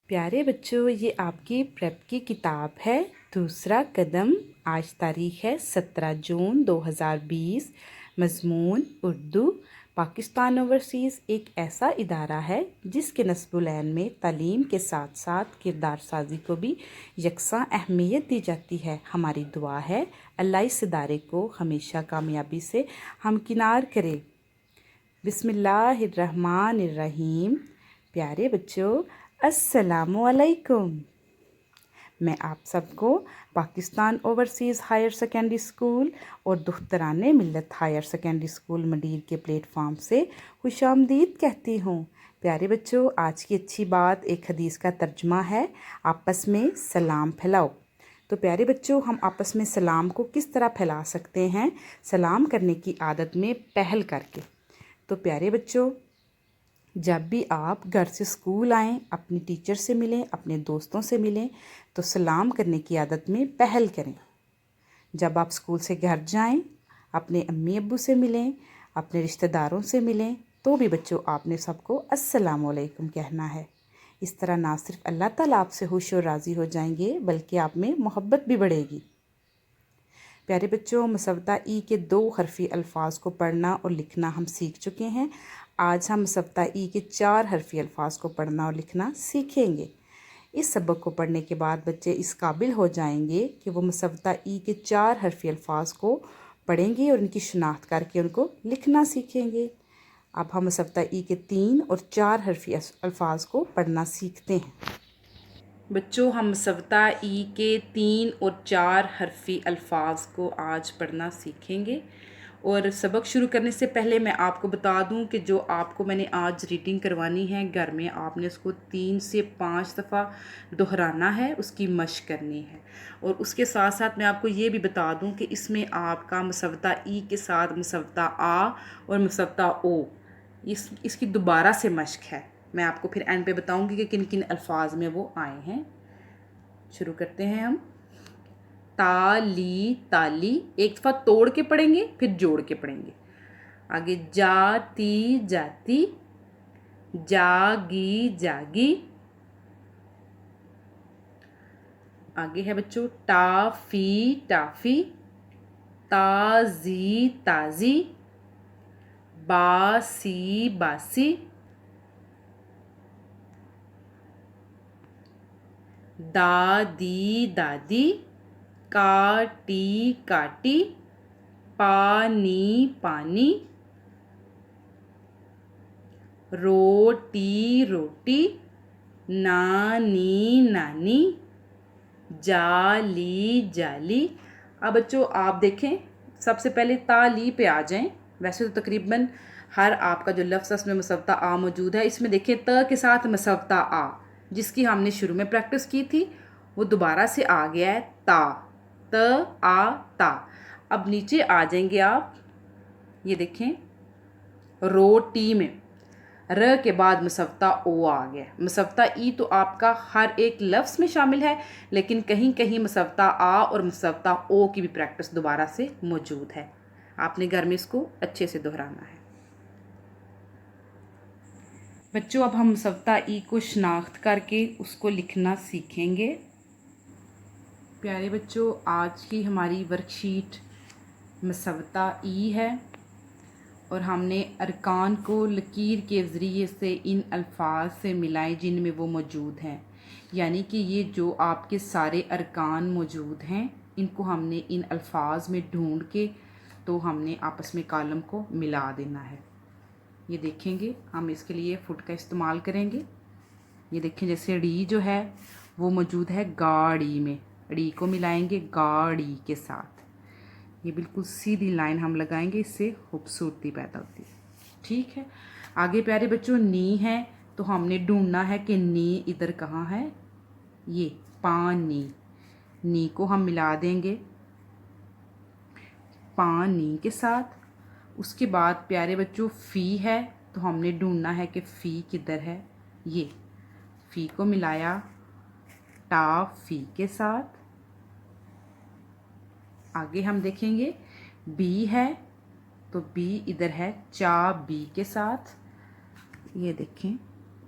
प्यारे बच्चों, ये आपकी प्रेप की किताब है। दूसरा कदम। आज तारीख है 17 जून 2020। मज़मून उर्दू। पाकिस्तान ओवरसीज़ एक ऐसा इदारा है जिसके नस्बुल-ऐन में तालीम के साथ साथ किरदार साजी को भी यकसां अहमियत दी जाती है। हमारी दुआ है अल्लाह इस इदारे को हमेशा कामयाबी से हमकिनार करे। बिस्मिल्लाहिर्रहमानिर्रहीम। प्यारे बच्चों, अस्सलामुअलैकुम। मैं आप सबको Pakistan overseas higher secondary school और दुख्तराने मिल्लत हायर सेकेंडरी स्कूल मंडीर के प्लेटफॉर्म से खुशामदीद कहती हूँ। प्यारे बच्चों, आज की अच्छी बात एक हदीस का तर्जुमा है, आपस में सलाम फैलाओ। तो प्यारे बच्चों, हम आपस में सलाम को किस तरह फैला सकते हैं? सलाम करने की आदत में पहल करके। तो प्यारे बच्चों, जब भी आप घर से स्कूल आएँ, अपनी टीचर से मिलें, अपने दोस्तों से मिलें, तो सलाम करने की आदत में पहल करें। जब आप स्कूल से घर जाएं, अपने अम्मी अब्बू से मिलें, अपने रिश्तेदारों से मिलें, तो भी बच्चों आपने सबको अस्सलामुअलैकुम कहना है। इस तरह ना सिर्फ अल्लाह ताला आपसे खुश और राज़ी हो जाएंगे, बल्कि आप में मोहब्बत भी बढ़ेगी। प्यारे बच्चों, मुसव्वदा ई के 2 हरफी अल्फाज को पढ़ना और लिखना हम सीख चुके हैं। आज हम मुसव्वदा ई के 4 हरफी अल्फाज को पढ़ना और लिखना सीखेंगे। इस सबक को पढ़ने के बाद बच्चे इस काबिल हो जाएंगे कि वो मुसव्वदा ई के 4 हरफी अल्फाज को पढ़ेंगे और उनकी शिनाख्त करके उनको लिखना सीखेंगे। अब हम मुसव्वदा ई के 3 और 4 हरफी अल्फाज को पढ़ना सीखते हैं। बच्चों, हम मुसव्वदा ई के 3 और 4 हरफी अल्फाज को आज पढ़ना सीखेंगे। और सबक शुरू करने से पहले मैं आपको बता दूं कि जो आपको मैंने आज रीडिंग करवानी है, घर में आपने उसको 3 से 5 दफ़ा दोहराना है, उसकी मशक करनी है। और उसके साथ साथ मैं आपको ये भी बता दूं कि इसमें आपका मुसव्वदा ई के साथ मुसव्वदा आ और मुसव्वदा ओ इसकी दोबारा से मशक है। मैं आपको फिर एंड पे बताऊंगी कि किन किन अल्फाज में वो आए हैं। शुरू करते हैं हम। ताली ताली, एक दफ़ा तोड़ के पढ़ेंगे, फिर जोड़ के पढ़ेंगे। आगे जाती जाती, जागी जागी। आगे है बच्चों टाफी टाफी, ताजी ताजी, बासी बासी, दादी दादी, काटी काटी, पानी पानी, रोटी रोटी, नानी नानी, जाली जाली। अब बच्चों आप देखें, सबसे पहले ताली पे आ जाएं। वैसे तो तकरीबन हर आपका जो लफ्ज़ उसमें मुसव्वदा आ मौजूद है। इसमें देखें त के साथ मुसव्वदा आ, जिसकी हमने शुरू में प्रैक्टिस की थी, वो दोबारा से आ गया है ता। त आ ता। अब नीचे आ जाएंगे आप, ये देखें रोटी में र के बाद मुसव्वदा ओ आ गया। मुसव्वदा ई तो आपका हर एक लफ्ज़ में शामिल है, लेकिन कहीं कहीं मुसव्वदा आ और मुसव्वदा ओ की भी प्रैक्टिस दोबारा से मौजूद है। आपने घर में इसको अच्छे से दोहराना है। बच्चों, अब हम मुसव्वदा ई को शनाख्त करके उसको लिखना सीखेंगे। प्यारे बच्चों, आज की हमारी वर्कशीट मुसव्वदा ई है और हमने अरकान को लकीर के ज़रिए से इन अल्फाज से मिलाएं जिनमें वो मौजूद हैं। यानी कि ये जो आपके सारे अरकान मौजूद हैं, इनको हमने इन अल्फाज में ढूंढ के तो हमने आपस में कॉलम को मिला देना है। ये देखेंगे, हम इसके लिए फुट का इस्तेमाल करेंगे। ये देखें, जैसे ड़ी जो है वो मौजूद है गाड़ी में, ड़ी को मिलाएंगे गाड़ी के साथ। ये बिल्कुल सीधी लाइन हम लगाएंगे, इससे खूबसूरती पैदा होती है। ठीक है। आगे प्यारे बच्चों नी है, तो हमने ढूंढना है कि नी इधर कहाँ है। ये पानी, नी को हम मिला देंगे पानी के साथ। उसके बाद प्यारे बच्चों फ़ी है, तो हमने ढूंढना है कि फ़ी किधर है। ये फ़ी को मिलाया टाफ़ी के साथ। आगे हम देखेंगे बी है, तो बी इधर है चा बी के साथ। ये देखें,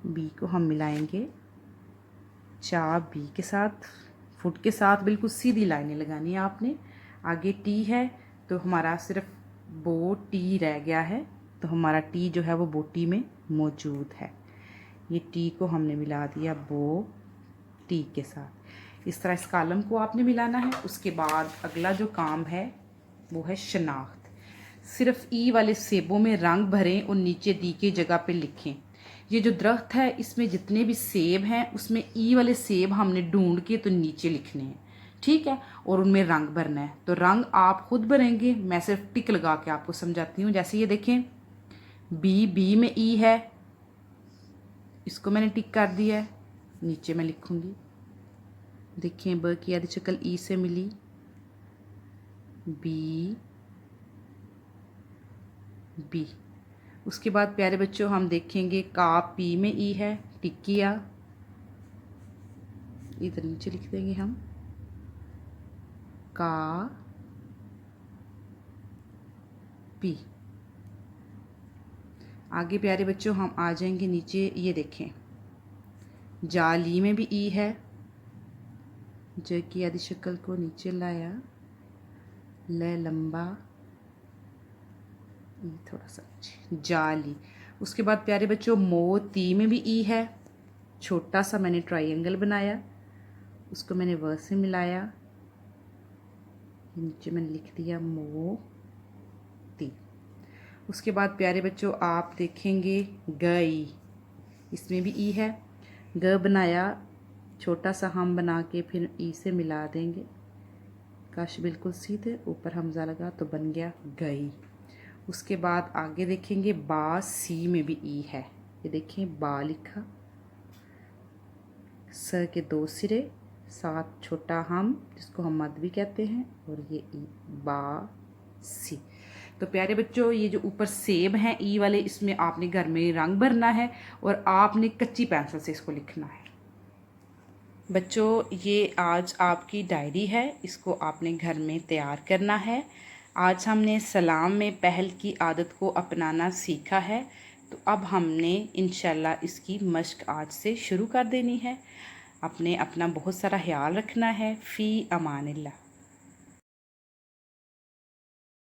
बी को हम मिलाएंगे चा बी के साथ, फुट के साथ बिल्कुल सीधी लाइनें लगानी है आपने। आगे टी है तो हमारा सिर्फ बो टी रह गया है, तो हमारा टी जो है वो बोटी में मौजूद है। ये टी को हमने मिला दिया बो टी के साथ। इस तरह इस कॉलम को आपने मिलाना है। उसके बाद अगला जो काम है वो है शनाख्त। सिर्फ ई वाले सेबों में रंग भरें और नीचे दी की जगह पे लिखें। ये जो दरख्त है इसमें जितने भी सेब हैं उसमें ई वाले सेब हमने ढूंढ के तो नीचे लिखने हैं, ठीक है, और उनमें रंग भरना है। तो रंग आप खुद भरेंगे, मैं सिर्फ टिक लगा के आपको समझाती हूँ। जैसे ये देखें, बी में ई है, इसको मैंने टिक कर दिया है, नीचे मैं लिखूँगी। देखें ब की आधी शक्ल ई से मिली, बी बी। उसके बाद प्यारे बच्चों हम देखेंगे का पी में ई है, टिक किया, इधर नीचे लिख देंगे हम का पी। आगे प्यारे बच्चों हम आ जाएंगे नीचे, ये देखें जाली में भी ई है, ज की आधी शक्ल को नीचे लाया, ल लंबा, थोड़ा सा जाली। उसके बाद प्यारे बच्चों मोती में भी ई है, छोटा सा मैंने ट्रायंगल बनाया, उसको मैंने व से मिलाया, नीचे मैंने लिख दिया मोती। उसके बाद प्यारे बच्चों आप देखेंगे गई, इसमें भी ई है, ग बनाया, छोटा सा हम बना के फिर ई से मिला देंगे, काश बिल्कुल सीधे, ऊपर हमज़ा लगा तो बन गया गई। उसके बाद आगे देखेंगे बा सी में भी ई है, ये देखें बा लिखा, स के दो सिरे, साथ छोटा हम जिसको हम मद भी कहते हैं, और ये ई बा सी। तो प्यारे बच्चों ये जो ऊपर सेब हैं ई वाले, इसमें आपने घर में रंग भरना है और आपने कच्ची पेंसिल से इसको लिखना है। बच्चों ये आज आपकी डायरी है, इसको आपने घर में तैयार करना है। आज हमने सलाम में पहल की आदत को अपनाना सीखा है, तो अब हमने इंशाल्लाह इसकी मश्क आज से शुरू कर देनी है। अपना बहुत सारा ख्याल रखना है। फ़ी अमानिल्लाह।